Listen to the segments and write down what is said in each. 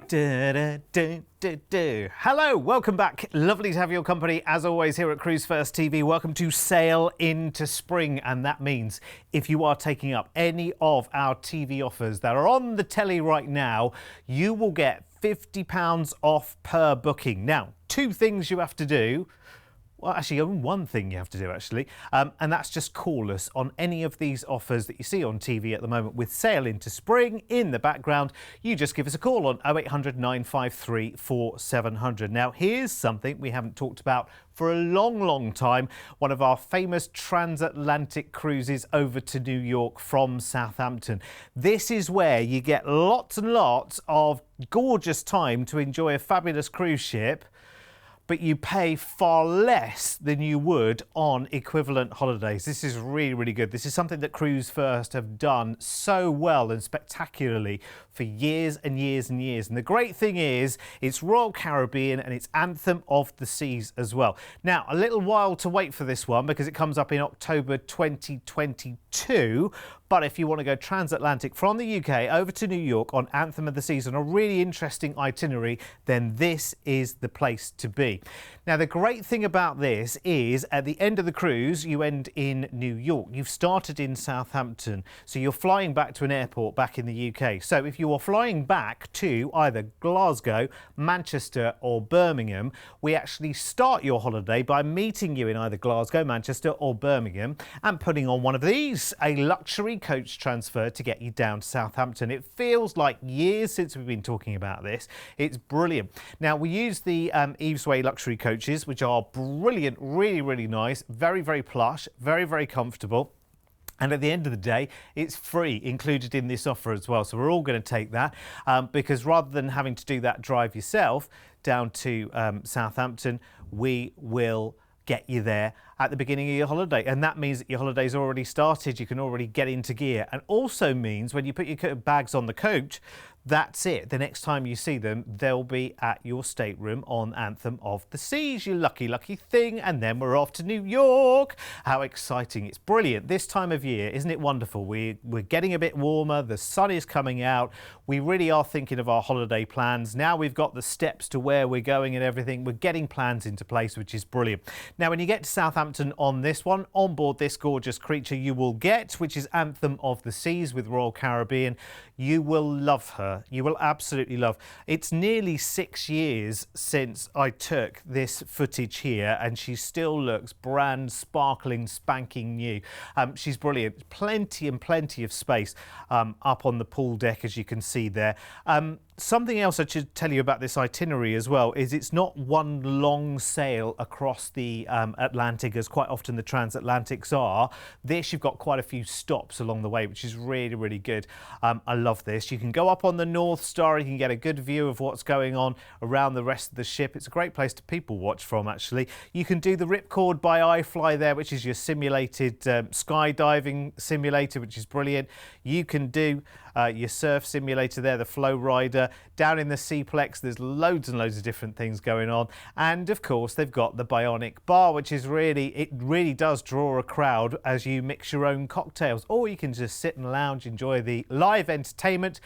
Hello, welcome back. Lovely to have your company as always here at Cruise First TV. Welcome to Sail into Spring, and that means if you are taking up any of our TV offers that are on the telly right now, you will get £50 off per booking. Now, two things you have to do. Well, actually, only one thing you have to do, actually, and that's just call us on any of these offers that you see on TV at the moment with Sail into Spring in the background. You just give us a call on 0800 953 4700. Now, here's something we haven't talked about for a long, long time. One of our famous transatlantic cruises over to New York from Southampton. This is where you get lots and lots of gorgeous time to enjoy a fabulous cruise ship, but you pay far less than you would on equivalent holidays. This is really, really good. This is something that Cruise First have done so well and spectacularly for years and years and years. And the great thing is, it's Royal Caribbean and it's Anthem of the Seas as well. Now, a little while to wait for this one because it comes up in October 2022. But if you want to go transatlantic from the UK over to New York on Anthem of the Seas on a really interesting itinerary, then this is the place to be. Now, the great thing about this is at the end of the cruise, you end in New York. You've started in Southampton, so you're flying back to an airport back in the UK. So if you are flying back to either Glasgow, Manchester or Birmingham, we actually start your holiday by meeting you in either Glasgow, Manchester or Birmingham and putting on one of these, a luxury coach transfer to get you down to Southampton. It feels like years since we've been talking about this. It's brilliant. Now, we use the Eve's Way luxury coaches, which are brilliant, really, really nice, very, very plush, very, very comfortable. And at the end of the day, it's free included in this offer as well. So we're all going to take that because rather than having to do that drive yourself down to Southampton, we will get you there at the beginning of your holiday. And that means that your holiday's already started. You can already get into gear. And also means when you put your bags on the coach, that's it. The next time you see them, they'll be at your stateroom on Anthem of the Seas, you lucky, lucky thing. And then we're off to New York. How exciting. It's brilliant. This time of year, isn't it wonderful? We're getting a bit warmer. The sun is coming out. We really are thinking of our holiday plans. Now we've got the steps to where we're going and everything. We're getting plans into place, which is brilliant. Now, when you get to Southampton on this one, on board this gorgeous creature you will get, which is Anthem of the Seas with Royal Caribbean, you will love her. You will absolutely love. It's nearly 6 years since I took this footage here and she still looks brand sparkling, spanking new. She's brilliant. Plenty and plenty of space up on the pool deck, as you can see there. Something else I should tell you about this itinerary as well is it's not one long sail across the Atlantic as quite often the transatlantics are. This, you've got quite a few stops along the way, which is really, really good. I love this. You can go up on the North Star. You can get a good view of what's going on around the rest of the ship. It's a great place to people watch from, actually. You can do the Ripcord by iFly there, which is your simulated skydiving simulator, which is brilliant. You can do your surf simulator there, the Flow Rider. Down in the Seaplex, there's loads and loads of different things going on. And of course, they've got the Bionic Bar, which is it really does draw a crowd as you mix your own cocktails. Or you can just sit and lounge, enjoy the live entertainment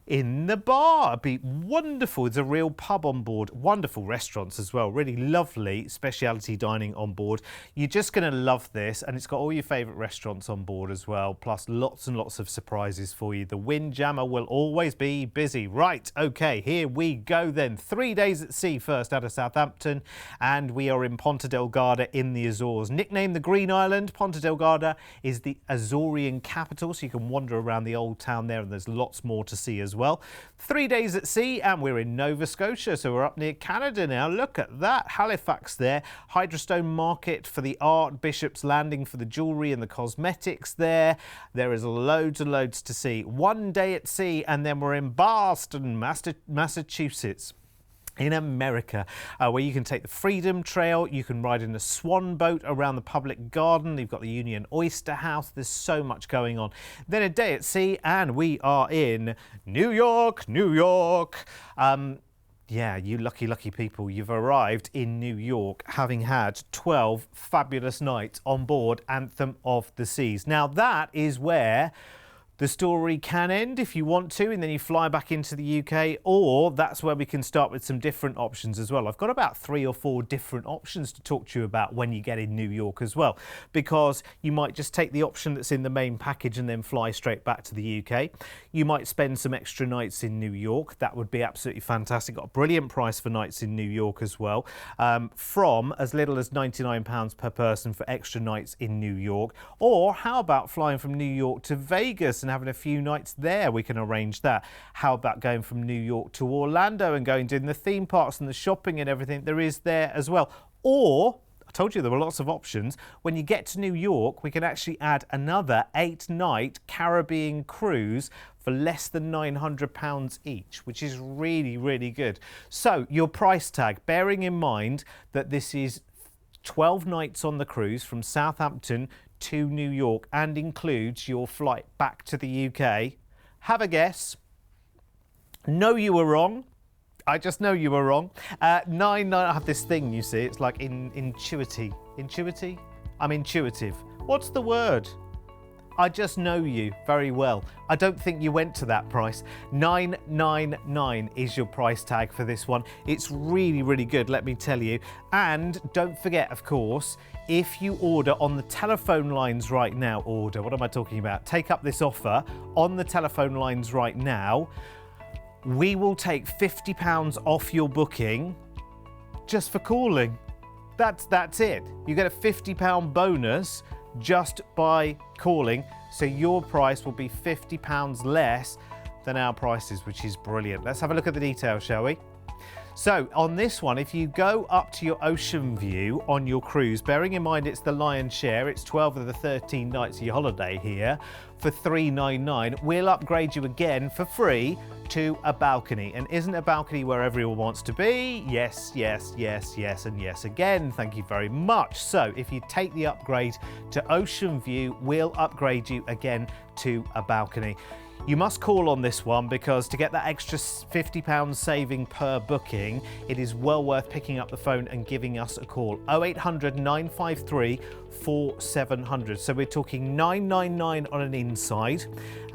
in the bar. It'd be wonderful. It's a real pub on board. Wonderful restaurants as well. Really lovely speciality dining on board. You're just going to love this, and it's got all your favourite restaurants on board as well, plus lots and lots of surprises for you. The Windjammer will always be busy. Right, okay, here we go then. 3 days at sea first out of Southampton, and we are in Ponta Delgada in the Azores. Nicknamed the Green Island, Ponta Delgada is the Azorean capital, so you can wander around the old town there, and there's lots more to see as well. 3 days at sea, and we're in Nova Scotia, so we're up near Canada now. Look at that. Halifax there. Hydrostone Market for the art. Bishop's Landing for the jewellery and the cosmetics there. There is loads and loads to see. 1 day at sea, and then we're in Boston, Massachusetts, in America, where you can take the Freedom Trail, you can ride in a swan boat around the public garden, you've got the Union Oyster House, there's so much going on. Then a day at sea, and we are in New York, New York. Yeah, you lucky, lucky people, you've arrived in New York having had 12 fabulous nights on board Anthem of the Seas. Now, that is where The story can end if you want to, and then you fly back into the UK, or that's where we can start with some different options as well. I've got about 3 or 4 different options to talk to you about when you get in New York as well, because you might just take the option that's in the main package and then fly straight back to the UK. You might spend some extra nights in New York. That would be absolutely fantastic. Got a brilliant price for nights in New York as well, from as little as £99 per person for extra nights in New York. Or how about flying from New York to Vegas and having a few nights there? We can arrange that. How about going from New York to Orlando and going doing the theme parks and the shopping and everything there is there as well? Or, I told you there were lots of options. When you get to New York, we can actually add another 8-night Caribbean cruise for less than £900 each, which is really, really good. So your price tag, bearing in mind that this is 12 nights on the cruise from Southampton to New York and includes your flight back to the UK. Have a guess. No, you were wrong. I just know you were wrong. I have this thing, you see, it's like intuitive. I'm intuitive. What's the word? I just know you very well. I don't think you went to that price. $999 is your price tag for this one. It's really, really good, let me tell you. And don't forget, of course, if you order on the telephone lines right now, what am I talking about? Take up this offer on the telephone lines right now. We will take £50 off your booking just for calling. That's it. You get a £50 bonus just by calling, so your price will be £50 less than our prices, which is brilliant. Let's have a look at the details, shall we? So on this one, if you go up to your ocean view on your cruise, bearing in mind it's the lion's share, it's 12 of the 13 nights of your holiday here, for $399, we'll upgrade you again for free to a balcony. And isn't a balcony where everyone wants to be? Yes, yes, yes, yes, and yes again. Thank you very much. So if you take the upgrade to ocean view, we'll upgrade you again to a balcony. You must call on this one, because to get that extra £50 saving per booking, it is well worth picking up the phone and giving us a call. 0800 953 4700. So we're talking $999 on an inside,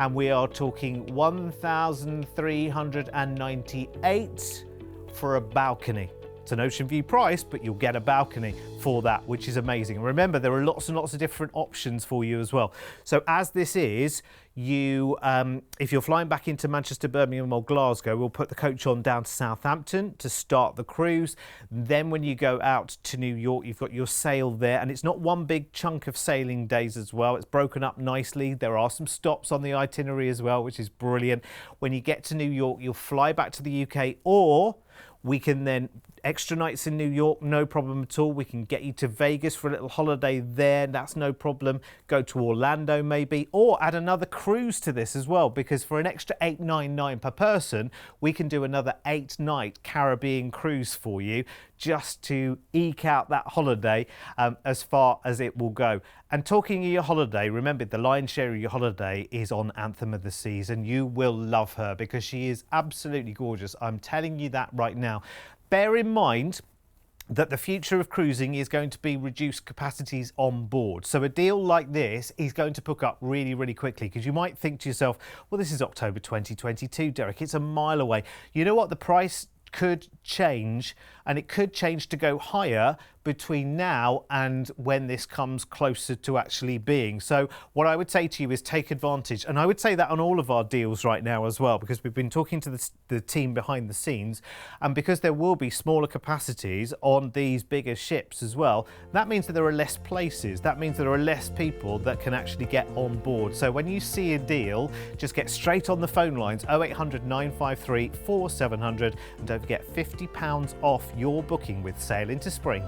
and we are talking $1,398 for a balcony. It's an ocean view price, but you'll get a balcony for that, which is amazing. Remember, there are lots and lots of different options for you as well. So as this is, if you're flying back into Manchester, Birmingham or Glasgow, we'll put the coach on down to Southampton to start the cruise. Then when you go out to New York, you've got your sail there, and it's not one big chunk of sailing days as well. It's broken up nicely. There are some stops on the itinerary as well, which is brilliant. When you get to New York, you'll fly back to the UK, or we can then extra nights in New York, no problem at all. We can get you to Vegas for a little holiday there. That's no problem. Go to Orlando maybe, or add another cruise to this as well, because for an extra $899 per person, we can do another 8-night Caribbean cruise for you, just to eke out that holiday as far as it will go. And talking of your holiday, remember the lion's share of your holiday is on Anthem of the Seas, and you will love her because she is absolutely gorgeous. I'm telling you that right now. Bear in mind that the future of cruising is going to be reduced capacities on board. So a deal like this is going to pick up really, really quickly, because you might think to yourself, well, this is October 2022, Derek, it's a mile away. You know what? The price could change, and it could change to go higher between now and when this comes closer to actually being. So what I would say to you is take advantage, and I would say that on all of our deals right now as well, because we've been talking to the team behind the scenes, and because there will be smaller capacities on these bigger ships as well, that means that there are less places. That means there are less people that can actually get on board. So when you see a deal, just get straight on the phone lines, 0800 953 4700, and don't forget £50 off your booking with Sail into Spring.